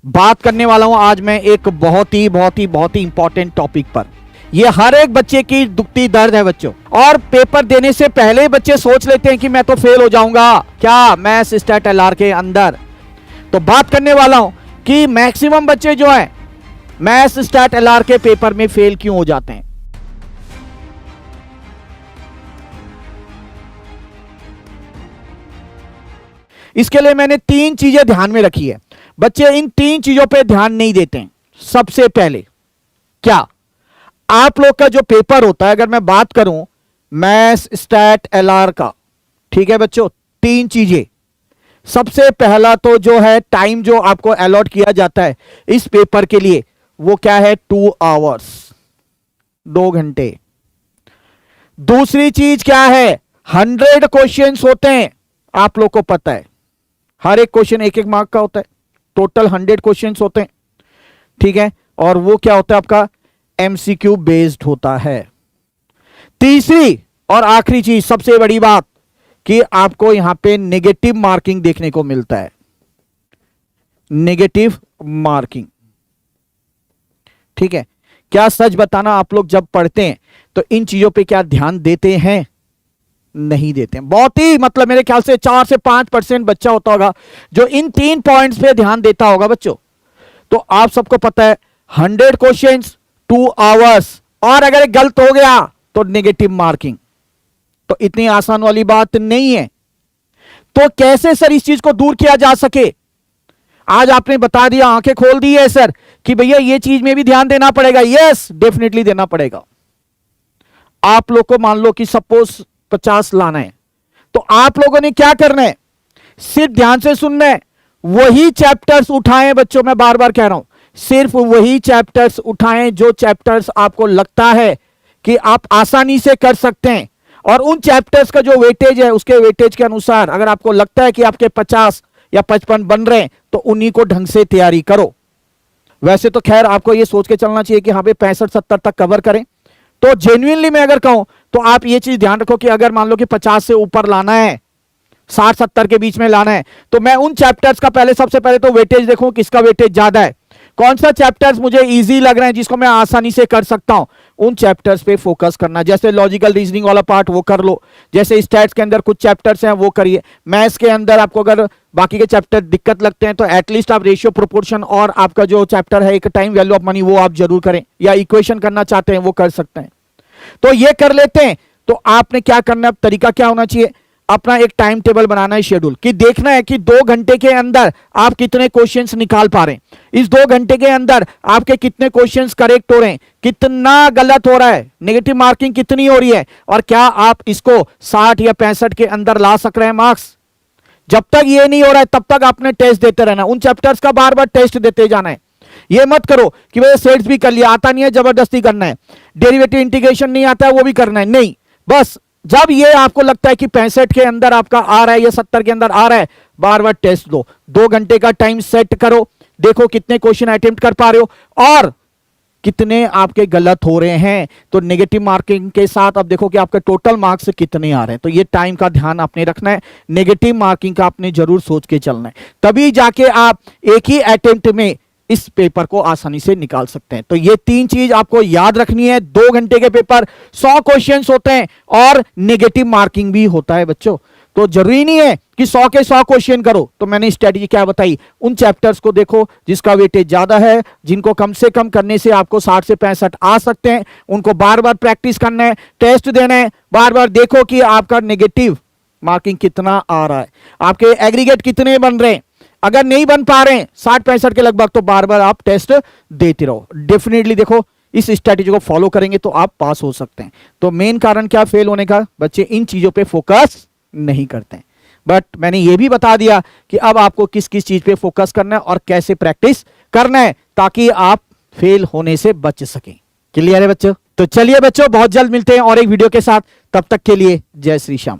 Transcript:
बात करने वाला हूं आज मैं एक बहुत ही इंपॉर्टेंट टॉपिक पर। ये हर एक बच्चे की दुखती दर्द है बच्चों। और पेपर देने से पहले बच्चे सोच लेते हैं कि मैं तो फेल हो जाऊंगा क्या मैथ्स स्टैट एलआर के अंदर। तो बात करने वाला हूं कि मैक्सिमम बच्चे जो हैं मैथ्स स्टैट एलआर के पेपर में फेल क्यों हो जाते हैं। इसके लिए मैंने 3 चीजें ध्यान में रखी है। बच्चे इन 3 चीजों पे ध्यान नहीं देते हैं। सबसे पहले क्या आप लोग का जो पेपर होता है, अगर मैं बात करूं मैथ्स स्टैट एलआर का, ठीक है बच्चों, 3 चीजें। सबसे पहला तो जो है टाइम जो आपको अलॉट किया जाता है इस पेपर के लिए वो क्या है 2 आवर्स, 2 घंटे। दूसरी चीज क्या है 100 क्वेश्चंस होते हैं। आप लोग को पता है हर एक क्वेश्चन 1-1 मार्क का होता है। टोटल 100 क्वेश्चंस होते हैं, ठीक है। और वो क्या होता है आपका एमसीक्यू बेस्ड होता है। तीसरी और आखिरी चीज, सबसे बड़ी बात कि आपको यहां पे नेगेटिव मार्किंग देखने को मिलता है। नेगेटिव मार्किंग, ठीक है। क्या सच बताना आप लोग जब पढ़ते हैं तो इन चीजों पे क्या ध्यान देते हैं? नहीं देते हैं। बहुत ही मतलब मेरे ख्याल से 4 से 5% बच्चा होता होगा जो इन 3 पॉइंट्स पे ध्यान देता होगा बच्चों। तो आप सबको पता है 100 क्वेश्चंस 2 आवर्स, और अगर गलत हो गया तो नेगेटिव मार्किंग। तो इतनी आसान वाली बात नहीं है। तो कैसे सर इस चीज को दूर किया जा सके? आज आपने बता दिया, आंखें खोल दी है सर कि भैया ये चीज में भी ध्यान देना पड़ेगा। यस, डेफिनेटली देना पड़ेगा। आप लोग को मान लो कि सपोज 50 लाना है, तो आप लोगों ने क्या करना है, सिर्फ ध्यान से सुनना है। वही चैप्टर्स उठाएं बच्चों, मैं बार बार कह रहा हूं, सिर्फ वही चैप्टर्स उठाएं जो चैप्टर्स आपको लगता है कि आप आसानी से कर सकते हैं। और उन चैप्टर्स का जो वेटेज है उसके वेटेज के अनुसार अगर आपको लगता है कि आपके 50 या 55 बन रहे हैं तो उन्हीं को ढंग से तैयारी करो। वैसे तो खैर आपको यह सोच के चलना चाहिए कि हाँ भाई 65-70 तक कवर करें। तो जेन्युइनली मैं अगर कहूं तो आप ये चीज ध्यान रखो कि अगर मान लो कि 50 से ऊपर लाना है, 60-70 के बीच में लाना है, तो मैं उन चैप्टर्स का सबसे पहले तो वेटेज देखूं किसका वेटेज ज्यादा है, कौन सा चैप्टर्स मुझे इजी लग रहे हैं जिसको मैं आसानी से कर सकता हूं, उन चैप्टर्स पे फोकस करना। जैसे लॉजिकल रीजनिंग वाला पार्ट वो कर लो, जैसे स्टैट्स के अंदर कुछ चैप्टर्स हैं वो करिए। मैथ्स के अंदर आपको अगर बाकी के चैप्टर दिक्कत लगते हैं तो एटलीस्ट आप रेशियो प्रोपोर्शन और आपका जो चैप्टर है एक टाइम वैल्यू ऑफ मनी वो आप जरूर करें, या इक्वेशन करना चाहते हैं वो कर सकते हैं। तो ये कर लेते हैं। तो आपने क्या करना है, तरीका क्या होना चाहिए, अपना एक टाइम टेबल बनाना है, शेड्यूल, कि देखना है कि 2 घंटे के अंदर आप कितने क्वेश्चंस निकाल पा रहे हैं। इस 2 घंटे के अंदर आपके कितने क्वेश्चंस करेक्ट हो रहे हैं, कितना गलत हो रहा है, नेगेटिव मार्किंग कितनी हो रही है, और क्या आप इसको 60 या 65 के अंदर ला सक रहे हैं मार्क्स। जब तक ये नहीं हो रहा है तब तक आपने टेस्ट देते रहना, उन चैप्टर्स का बार बार टेस्ट देते जाना है। ये मत करो कि भाई सेट्स भी कर लिया, आता नहीं है जबरदस्ती करना है, डेरिवेटिव इंटीग्रेशन नहीं आता है वो भी करना है, नहीं। बस जब ये आपको लगता है कि 65 के अंदर आपका आ रहा है या 70 के अंदर आ रहा है, बार बार टेस्ट दो। 2 घंटे का टाइम सेट करो, देखो कितने क्वेश्चन अटेम्प्ट कर पा रहे हो और कितने आपके गलत हो रहे हैं। तो नेगेटिव मार्किंग के साथ अब देखो कि आपके टोटल मार्क्स कितने आ रहे हैं। तो ये टाइम का ध्यान आपने रखना है, नेगेटिव मार्किंग का आपने जरूर सोच के चलना है, तभी जाके आप एक ही अटेम्प्ट में इस पेपर को आसानी से निकाल सकते हैं। तो ये 3 चीज आपको याद रखनी है। 2 घंटे के पेपर, 100 क्वेश्चंस होते हैं और नेगेटिव मार्किंग भी होता है बच्चों। तो जरूरी नहीं है कि 100 के 100 क्वेश्चन करो। तो मैंने स्ट्रेटजी क्या बताई, उन चैप्टर्स को देखो जिसका वेटेज ज्यादा है, जिनको कम से कम करने से आपको 60 से 65 आ सकते हैं, उनको बार बार प्रैक्टिस करना है, टेस्ट देना है, बार बार देखो कि आपका नेगेटिव मार्किंग कितना आ रहा है, आपके एग्रीगेट कितने बन रहे हैं। अगर नहीं बन पा रहे हैं 60-65 के लगभग, तो बार बार आप टेस्ट देते रहो। डेफिनेटली देखो इस स्ट्रेटेजी को फॉलो करेंगे तो आप पास हो सकते हैं। तो मेन कारण क्या फेल होने का, बच्चे इन चीजों पे फोकस नहीं करते हैं। बट मैंने ये भी बता दिया कि अब आपको किस किस चीज पे फोकस करना है और कैसे प्रैक्टिस करना है ताकि आप फेल होने से बच सकें। क्लियर है बच्चों? तो चलिए बच्चों, बहुत जल्द मिलते हैं और एक वीडियो के साथ। तब तक के लिए जय श्री श्याम।